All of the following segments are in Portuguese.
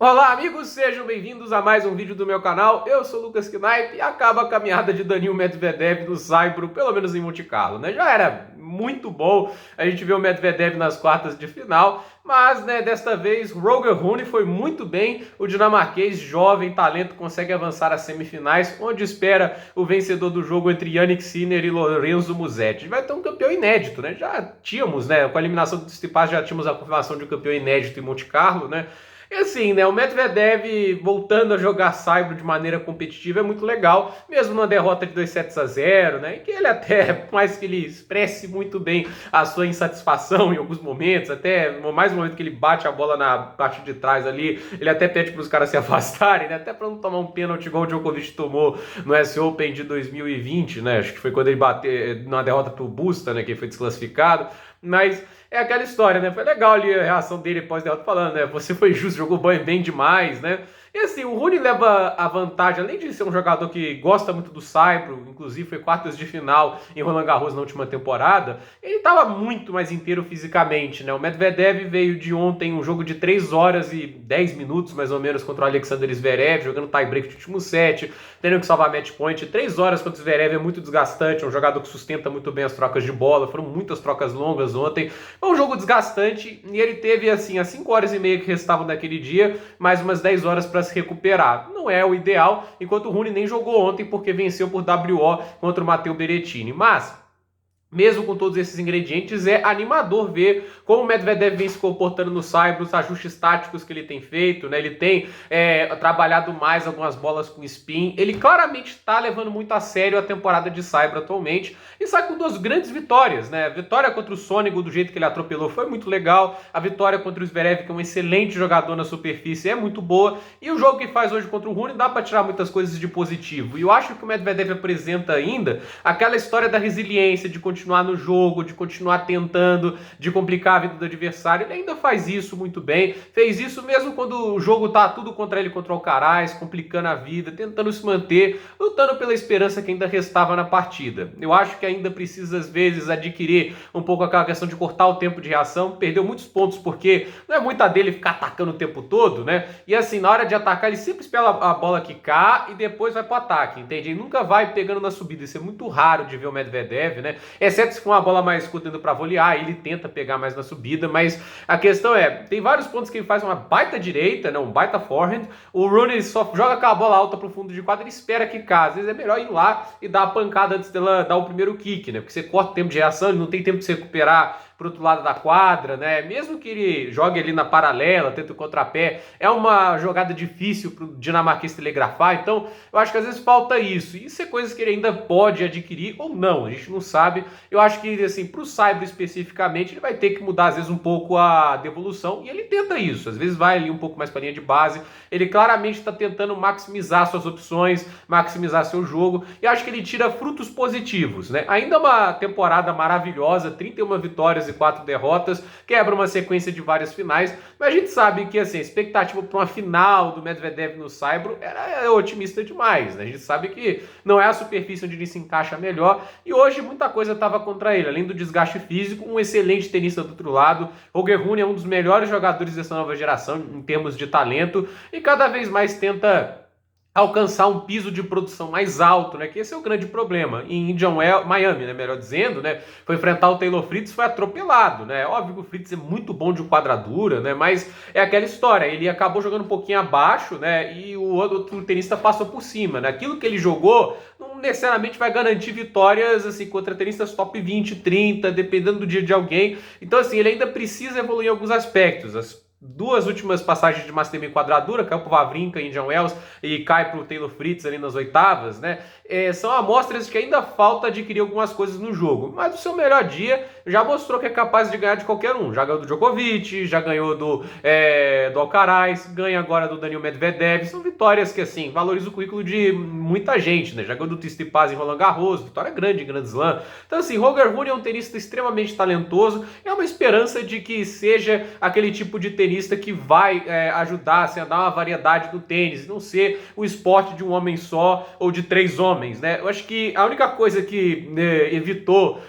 Olá amigos, sejam bem-vindos a mais um vídeo do meu canal. Eu sou o Lucas Knipe e acaba a caminhada de Daniil Medvedev no Saibro, pelo menos em Monte Carlo, né? Já era muito bom a gente ver o Medvedev nas quartas de final, mas desta vez Roger Rune foi muito bem. O dinamarquês, jovem talento, consegue avançar às semifinais, onde espera o vencedor do jogo entre Jannik Sinner e Lorenzo Musetti. Vai ter um campeão inédito, né? Já tínhamos, com a eliminação do Tsitsipas, já tínhamos a confirmação de um campeão inédito em Monte Carlo, né? E assim, o Medvedev voltando a jogar Saibro de maneira competitiva é muito legal, mesmo numa derrota de 2-0, né? E que ele até, por mais que ele expresse muito bem a sua insatisfação em alguns momentos, até mais um momento que ele bate a bola na parte de trás ali, ele até pede para os caras se afastarem, né? Até para não tomar um pênalti igual o Djokovic tomou no US Open de 2020, né? Acho que foi quando ele bateu na derrota pro Busta, né? Que foi desclassificado. Mas é aquela história, né? Foi legal ali a reação dele pós-derrota falando, né? Você foi justo, jogou bem demais, né? E assim, o Rune leva a vantagem, além de ser um jogador que gosta muito do Saibro, inclusive foi quartas de final em Roland Garros na última temporada, ele estava muito mais inteiro fisicamente, né? O Medvedev veio de ontem um jogo de 3 horas e 10 minutos, mais ou menos, contra o Alexander Zverev, jogando tie-break de último set, tendo que salvar match point. 3 horas contra o Zverev é muito desgastante, é um jogador que sustenta muito bem as trocas de bola, foram muitas trocas longas ontem. Foi um jogo desgastante e ele teve, assim, as 5 horas e meia que restavam daquele dia, mais umas 10 horas para se recuperar. Não é o ideal, enquanto o Rune nem jogou ontem porque venceu por WO contra o Matteo Berrettini. Mas mesmo com todos esses ingredientes, é animador ver como o Medvedev vem se comportando no Saibro, os ajustes táticos que ele tem feito, né? Ele tem trabalhado mais algumas bolas com spin. Ele claramente está levando muito a sério a temporada de Saibro atualmente e sai com 2 grandes vitórias, né? A vitória contra o Sonego, do jeito que ele atropelou, foi muito legal. A vitória contra o Zverev, que é um excelente jogador na superfície, é muito boa. E o jogo que faz hoje contra o Rune dá para tirar muitas coisas de positivo. E eu acho que o Medvedev apresenta ainda aquela história da resiliência, de continuar no jogo, de continuar tentando, de complicar a vida do adversário. Ele ainda faz isso muito bem, fez isso mesmo quando o jogo tá tudo contra ele, contra o Alcaraz, complicando a vida, tentando se manter, lutando pela esperança que ainda restava na partida. Eu acho que ainda precisa às vezes adquirir um pouco aquela questão de cortar o tempo de reação. Perdeu muitos pontos porque não é muita dele ficar atacando o tempo todo, né? E assim, na hora de atacar, ele sempre espera a bola quicar e depois vai pro ataque, entende? Ele nunca vai pegando na subida. Isso é muito raro de ver o Medvedev, né? Exceto se for uma bola mais curta indo pra volear, ele tenta pegar mais na subida, mas a questão é, tem vários pontos que ele faz uma baita direita, né, um baita forehand. O Rune só joga aquela bola alta pro fundo de quadra, ele espera quicar. Às vezes é melhor ir lá e dar a pancada antes dela dar o primeiro kick, né? Porque você corta o tempo de reação, ele não tem tempo de se recuperar pro outro lado da quadra, né? Mesmo que ele jogue ali na paralela, tenta o contrapé, é uma jogada difícil pro dinamarquês telegrafar. Então, eu acho que às vezes falta isso. E isso é coisas que ele ainda pode adquirir ou não, a gente não sabe. Eu acho que, assim, pro Saibro especificamente, ele vai ter que mudar às vezes um pouco a devolução, e ele tenta isso. Às vezes vai ali um pouco mais para linha de base. Ele claramente está tentando maximizar suas opções, maximizar seu jogo, e acho que ele tira frutos positivos, né? Ainda uma temporada maravilhosa, 31 vitórias e 4 derrotas, quebra uma sequência de várias finais, mas a gente sabe que, assim, a expectativa para uma final do Medvedev no Saibro era otimista demais, né? A gente sabe que não é a superfície onde ele se encaixa melhor, e hoje muita coisa estava contra ele, além do desgaste físico, um excelente tenista do outro lado. Roger Rune é um dos melhores jogadores dessa nova geração em termos de talento, e cada vez mais tenta alcançar um piso de produção mais alto, né? Que esse é o grande problema. Em Indian Wells, Miami, né? Melhor dizendo, né? Foi enfrentar o Taylor Fritz, foi atropelado, né? Óbvio que o Fritz é muito bom de quadradura, né? Mas é aquela história, ele acabou jogando um pouquinho abaixo, né? E o outro tenista passou por cima, né? Aquilo que ele jogou não necessariamente vai garantir vitórias, assim, contra tenistas top 20, 30, dependendo do dia de alguém. Então, assim, ele ainda precisa evoluir em alguns aspectos. As 2 últimas passagens de Master em quadradura, caiu pro Wawrinka em Indian Wells e cai pro Taylor Fritz ali nas oitavas, né? São amostras de que ainda falta adquirir algumas coisas no jogo. Mas o seu melhor dia já mostrou que é capaz de ganhar de qualquer um. Já ganhou do Djokovic, já ganhou do Alcaraz, ganha agora do Daniil Medvedev. São vitórias que, assim, valorizam o currículo de muita gente, né? Já ganhou do Tsitsipas em Roland Garros, vitória grande em Grand Slam. Então, assim, Roger Rune é um tenista extremamente talentoso. É uma esperança de que seja aquele tipo de tenista tenista que vai ajudar assim, a dar uma variedade no tênis, não ser o esporte de um homem só ou de 3 homens, né? Eu acho que a única coisa que evitou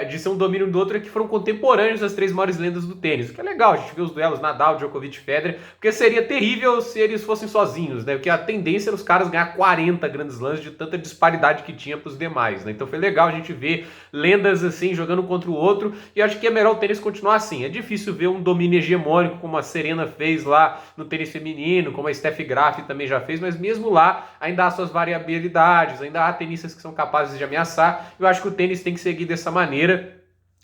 de ser um domínio do outro é que foram contemporâneos as 3 maiores lendas do tênis, o que é legal, a gente vê os duelos Nadal, Djokovic e Federer, porque seria terrível se eles fossem sozinhos, né? Porque a tendência era os caras ganhar 40 grandes slams de tanta disparidade que tinha para os demais, né? Então foi legal a gente ver lendas assim jogando contra o outro, e acho que é melhor o tênis continuar assim. É difícil ver um domínio hegemônico como a Serena fez lá no tênis feminino, como a Steffi Graf também já fez, mas mesmo lá ainda há suas variabilidades, ainda há tenistas que são capazes de ameaçar. Eu acho que o tênis tem que seguir dessa maneira.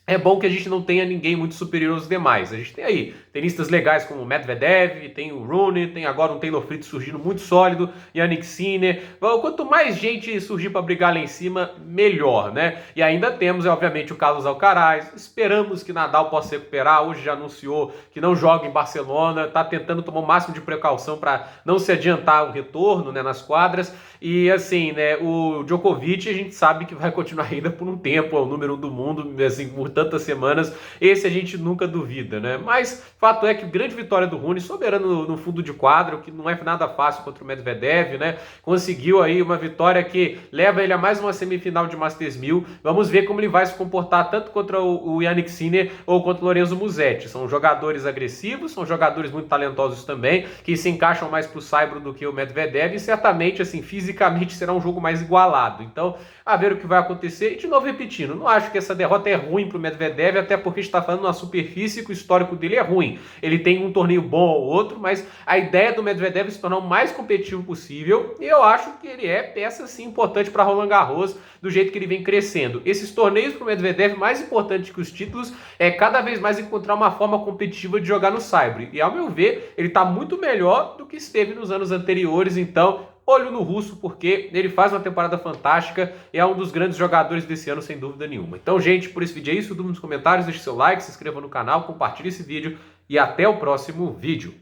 É bom que a gente não tenha ninguém muito superior aos demais. A gente tem aí tenistas legais como o Medvedev, tem o Rune, tem agora um Taylor Fritz surgindo muito sólido, Jannik Sinner. Quanto mais gente surgir para brigar lá em cima, melhor, né? E ainda temos, obviamente, o Carlos Alcaraz. Esperamos que Nadal possa recuperar. Hoje já anunciou que não joga em Barcelona, está tentando tomar o máximo de precaução para não se adiantar o retorno, né, nas quadras. E assim, né, o Djokovic a gente sabe que vai continuar ainda por um tempo, é o número 1 do mundo, assim, por tantas semanas. Esse a gente nunca duvida, né? Mas fato é que grande vitória do Rune, soberano no fundo de quadro, que não é nada fácil contra o Medvedev, né? Conseguiu aí uma vitória que leva ele a mais uma semifinal de Masters 1000. Vamos ver como ele vai se comportar tanto contra o Jannik Sinner ou contra o Lorenzo Musetti. São jogadores agressivos, são jogadores muito talentosos também, que se encaixam mais pro saibro do que o Medvedev, e certamente, assim, fisicamente será um jogo mais igualado. Então, a ver o que vai acontecer. E de novo repetindo, não acho que essa derrota é ruim pro Medvedev, até porque está falando numa superfície que o histórico dele é ruim. Ele tem um torneio bom ou outro, mas a ideia do Medvedev é se tornar o mais competitivo possível, e eu acho que ele é peça sim importante para Roland Garros, do jeito que ele vem crescendo. Esses torneios para o Medvedev, mais importante que os títulos, é cada vez mais encontrar uma forma competitiva de jogar no saibro. E ao meu ver, ele está muito melhor do que esteve nos anos anteriores, então olho no russo, porque ele faz uma temporada fantástica e é um dos grandes jogadores desse ano, sem dúvida nenhuma. Então, gente, por esse vídeo é isso. Dúvida nos comentários, deixe seu like, se inscreva no canal, compartilhe esse vídeo e até o próximo vídeo.